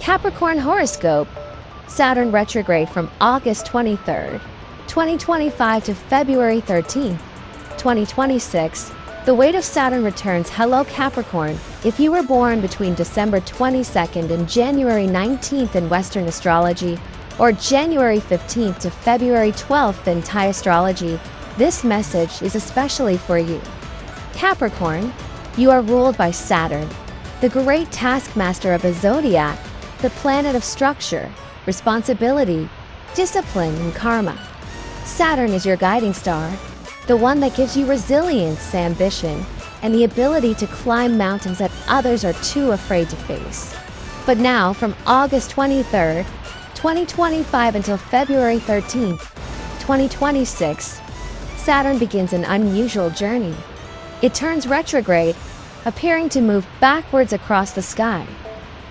Capricorn Horoscope, Saturn retrograde from August 23rd, 2025 to February 13th, 2026. The weight of Saturn returns. Hello Capricorn. If you were born between December 22nd and January 19th in Western astrology, or January 15th to February 12th in Thai astrology, this message is especially for you. Capricorn, you are ruled by Saturn, the great taskmaster of the zodiac, the planet of structure, responsibility, discipline, and karma. Saturn is your guiding star, the one that gives you resilience, ambition, and the ability to climb mountains that others are too afraid to face. But now, from August 23rd, 2025 until February 13th, 2026, Saturn begins an unusual journey. It turns retrograde, appearing to move backwards across the sky,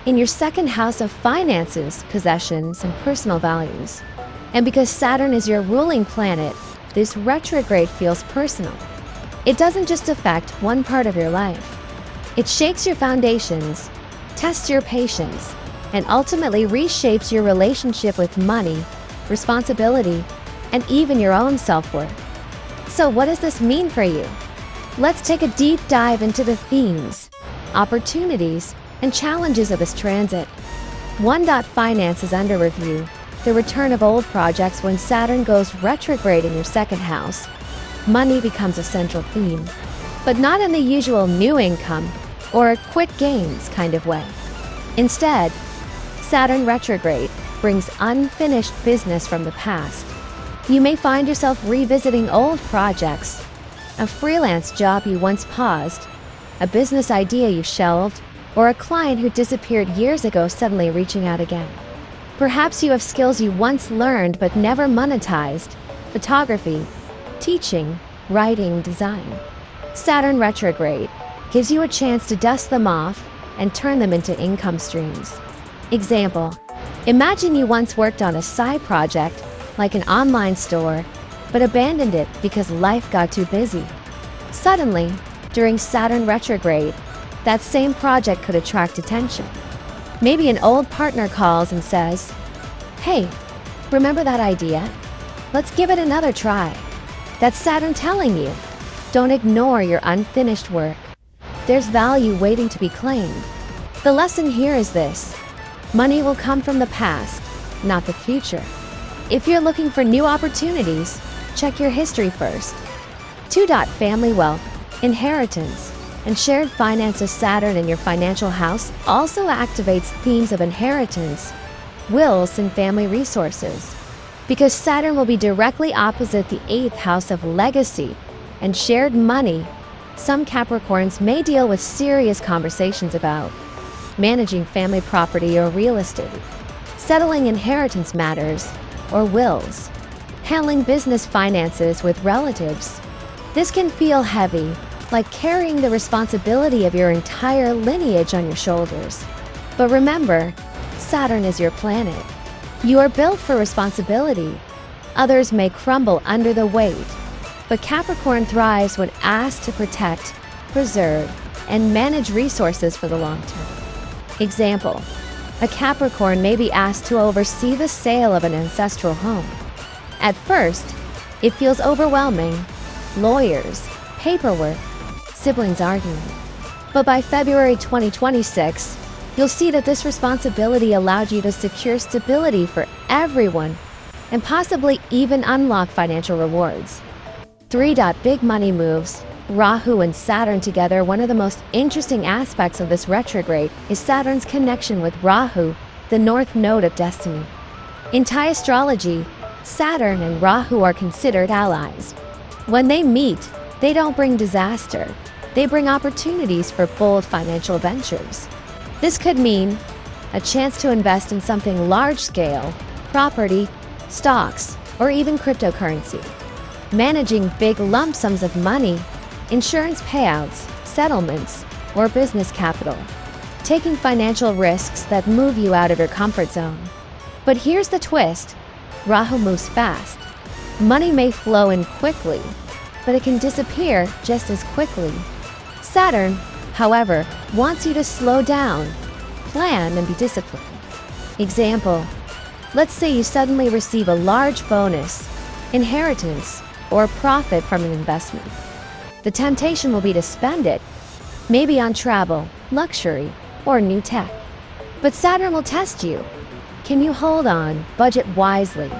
in your second house of finances, possessions, and personal values. And because Saturn is your ruling planet, this retrograde feels personal. It doesn't just affect one part of your life. It shakes your foundations, tests your patience, and ultimately reshapes your relationship with money, responsibility, and even your own self-worth. So what does this mean for you? Let's take a deep dive into the themes, opportunities, and challenges of this transit. 1. Finance is under review. The return of old projects. When Saturn goes retrograde in your second house, money becomes a central theme, but not in the usual new income or a quick gains kind of way. Instead, Saturn retrograde brings unfinished business from the past. You may find yourself revisiting old projects, a freelance job you once paused, a business idea you shelved, or a client who disappeared years ago suddenly reaching out again. Perhaps you have skills you once learned but never monetized: photography, teaching, writing, design. Saturn retrograde gives you a chance to dust them off and turn them into income streams. Example: imagine you once worked on a side project, like an online store, but abandoned it because life got too busy. Suddenly, during Saturn retrograde, that same project could attract attention. Maybe an old partner calls and says, "Hey, remember that idea? Let's give it another try." That's Saturn telling you, don't ignore your unfinished work. There's value waiting to be claimed. The lesson here is this: money will come from the past, not the future. If you're looking for new opportunities, check your history first. 2. Family wealth, inheritance, and shared finances. Saturn in your financial house also activates themes of inheritance, wills, and family resources. Because Saturn will be directly opposite the 8th house of legacy and shared money, some Capricorns may deal with serious conversations about managing family property or real estate, settling inheritance matters or wills, handling business finances with relatives. This can feel heavy, like carrying the responsibility of your entire lineage on your shoulders. But remember, Saturn is your planet. You are built for responsibility. Others may crumble under the weight, but Capricorn thrives when asked to protect, preserve, and manage resources for the long term. Example: a Capricorn may be asked to oversee the sale of an ancestral home. At first, it feels overwhelming: lawyers, paperwork, siblings arguing. But by February 2026, you'll see that this responsibility allowed you to secure stability for everyone and possibly even unlock financial rewards. 3. Big money moves. Rahu and Saturn together. One of the most interesting aspects of this retrograde is Saturn's connection with Rahu, the north node of destiny. In Thai astrology, Saturn and Rahu are considered allies. When they meet, they don't bring disaster. They bring opportunities for bold financial ventures. This could mean a chance to invest in something large-scale, property, stocks, or even cryptocurrency. Managing big lump sums of money, insurance payouts, settlements, or business capital. Taking financial risks that move you out of your comfort zone. But here's the twist: Rahu moves fast. Money may flow in quickly, but it can disappear just as quickly. Saturn, however, wants you to slow down, plan, and be disciplined. Example: let's say you suddenly receive a large bonus, inheritance, or profit from an investment. The temptation will be to spend it, maybe on travel, luxury, or new tech. But Saturn will test you. Can you hold on, budget wisely,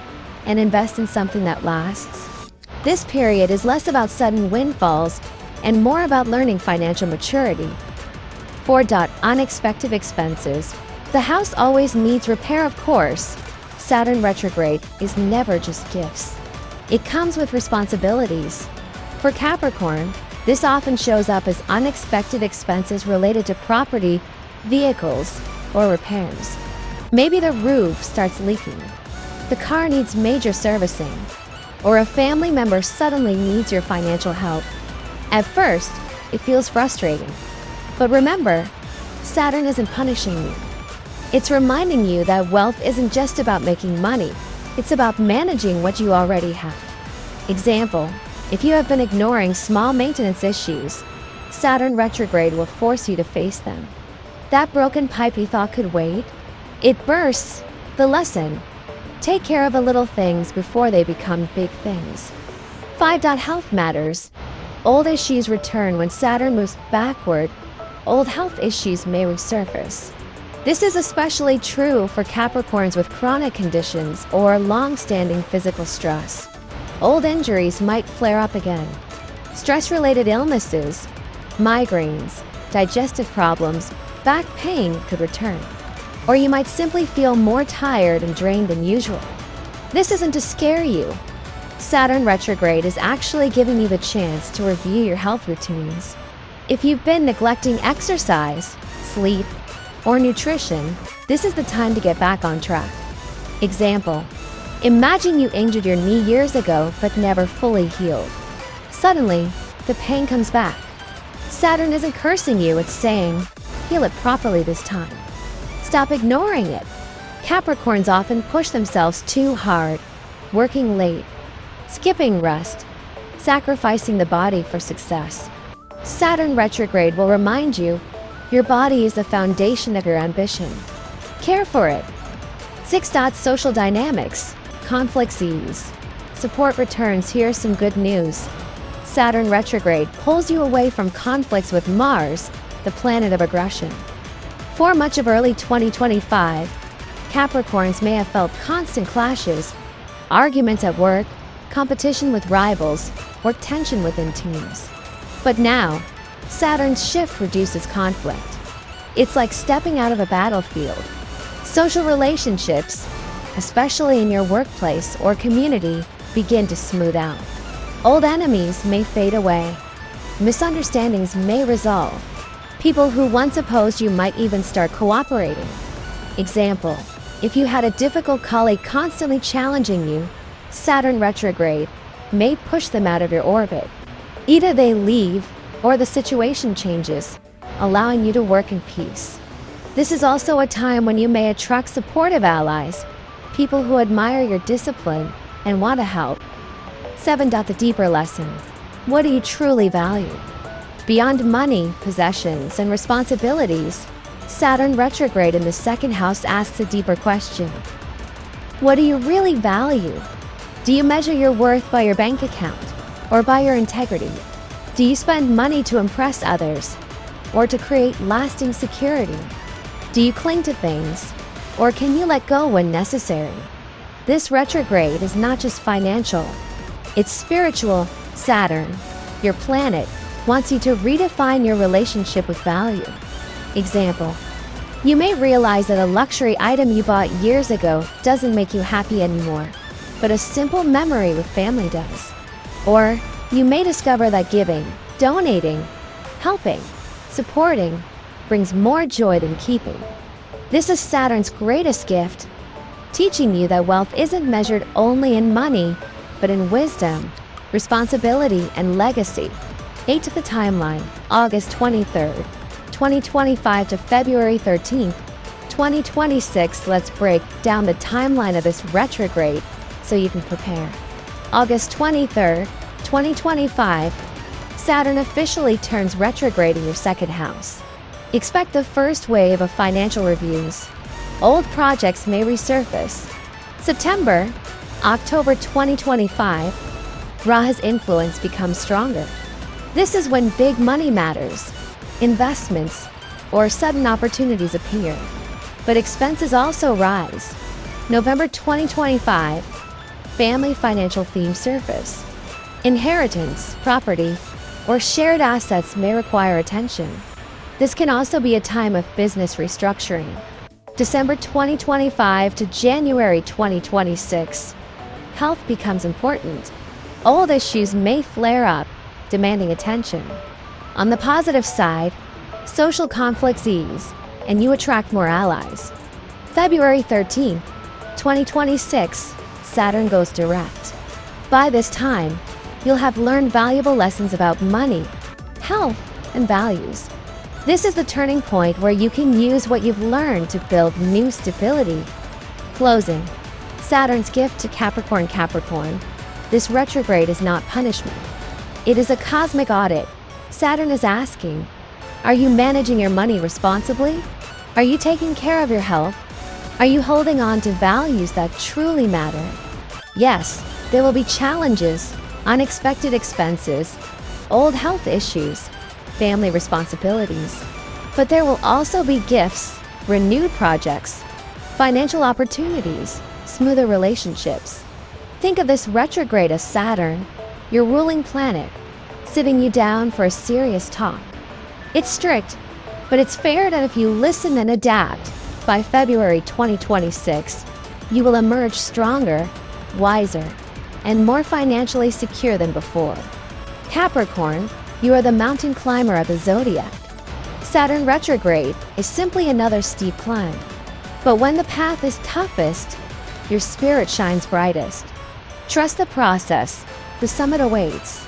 and invest in something that lasts? This period is less about sudden windfalls and more about learning financial maturity. 4. Unexpected expenses. The house always needs repair, of course. Saturn retrograde is never just gifts. It comes with responsibilities. For Capricorn, this often shows up as unexpected expenses related to property, vehicles, or repairs. Maybe the roof starts leaking, the car needs major servicing, or a family member suddenly needs your financial help. At first, it feels frustrating. But remember, Saturn isn't punishing you. It's reminding you that wealth isn't just about making money, it's about managing what you already have. Example: if you have been ignoring small maintenance issues, Saturn retrograde will force you to face them. That broken pipe you thought could wait? It bursts. The lesson: take care of the little things before they become big things. 5. Health matters. Old issues return when Saturn moves backward. Old health issues may resurface. This is especially true for Capricorns with chronic conditions or long-standing physical stress. Old injuries might flare up again. Stress-related illnesses, migraines, digestive problems, back pain could return. Or you might simply feel more tired and drained than usual. This isn't to scare you. Saturn retrograde is actually giving you the chance to review your health routines. If you've been neglecting exercise, sleep, or nutrition, this is the time to get back on track. Example: imagine you injured your knee years ago but never fully healed. Suddenly, the pain comes back. Saturn isn't cursing you, it's saying, heal it properly this time. Stop ignoring it. Capricorns often push themselves too hard, working late, skipping rest, sacrificing the body for success. Saturn retrograde will remind you your body is the foundation of your ambition. Care for it. 6. Social dynamics. Conflicts ease. Support returns. Here's some good news. Saturn retrograde pulls you away from conflicts with Mars, the planet of aggression. For much of early 2025, Capricorns may have felt constant clashes, arguments at work, competition with rivals, or tension within teams. But now, Saturn's shift reduces conflict. It's like stepping out of a battlefield. Social relationships, especially in your workplace or community, begin to smooth out. Old enemies may fade away. Misunderstandings may resolve. People who once opposed you might even start cooperating. Example: if you had a difficult colleague constantly challenging you, Saturn retrograde may push them out of your orbit. Either they leave or the situation changes, allowing you to work in peace. This is also a time when you may attract supportive allies, people who admire your discipline and want to help. 7. The deeper lesson. What do you truly value? Beyond money, possessions, and responsibilities, Saturn retrograde in the second house asks a deeper question. What do you really value? Do you measure your worth by your bank account or by your integrity? Do you spend money to impress others or to create lasting security? Do you cling to things or can you let go when necessary? This retrograde is not just financial, it's spiritual. Saturn, your planet, wants you to redefine your relationship with value. Example: you may realize that a luxury item you bought years ago doesn't make you happy anymore, but a simple memory with family does. Or you may discover that giving, donating, helping, supporting brings more joy than keeping. This is Saturn's greatest gift, teaching you that wealth isn't measured only in money, but in wisdom, responsibility, and legacy. 8. The timeline. August 23rd, 2025 to February 13th, 2026. Let's break down the timeline of this retrograde so you can prepare. August 23rd, 2025, Saturn officially turns retrograde in your second house. Expect the first wave of financial reviews. Old projects may resurface. September, October 2025, Rahu's influence becomes stronger. This is when big money matters, investments, or sudden opportunities appear. But expenses also rise. November 2025, family financial themes surface. Inheritance, property, or shared assets may require attention. This can also be a time of business restructuring. December 2025 to January 2026, health becomes important. Old issues may flare up, demanding attention. On the positive side, social conflicts ease, and you attract more allies. February 13, 2026, Saturn goes direct. By this time, you'll have learned valuable lessons about money, health, and values. This is the turning point where you can use what you've learned to build new stability. Closing. Saturn's gift to Capricorn. This retrograde is not punishment. It is a cosmic audit. Saturn is asking, are you managing your money responsibly? Are you taking care of your health? Are you holding on to values that truly matter? Yes, there will be challenges, unexpected expenses, old health issues, family responsibilities. But there will also be gifts, renewed projects, financial opportunities, smoother relationships. Think of this retrograde as Saturn, your ruling planet, sitting you down for a serious talk. It's strict, but it's fair that if you listen and adapt, by February 2026, you will emerge stronger, wiser, and more financially secure than before. Capricorn, you are the mountain climber of the zodiac. Saturn retrograde is simply another steep climb. But when the path is toughest, your spirit shines brightest. Trust the process. The summit awaits.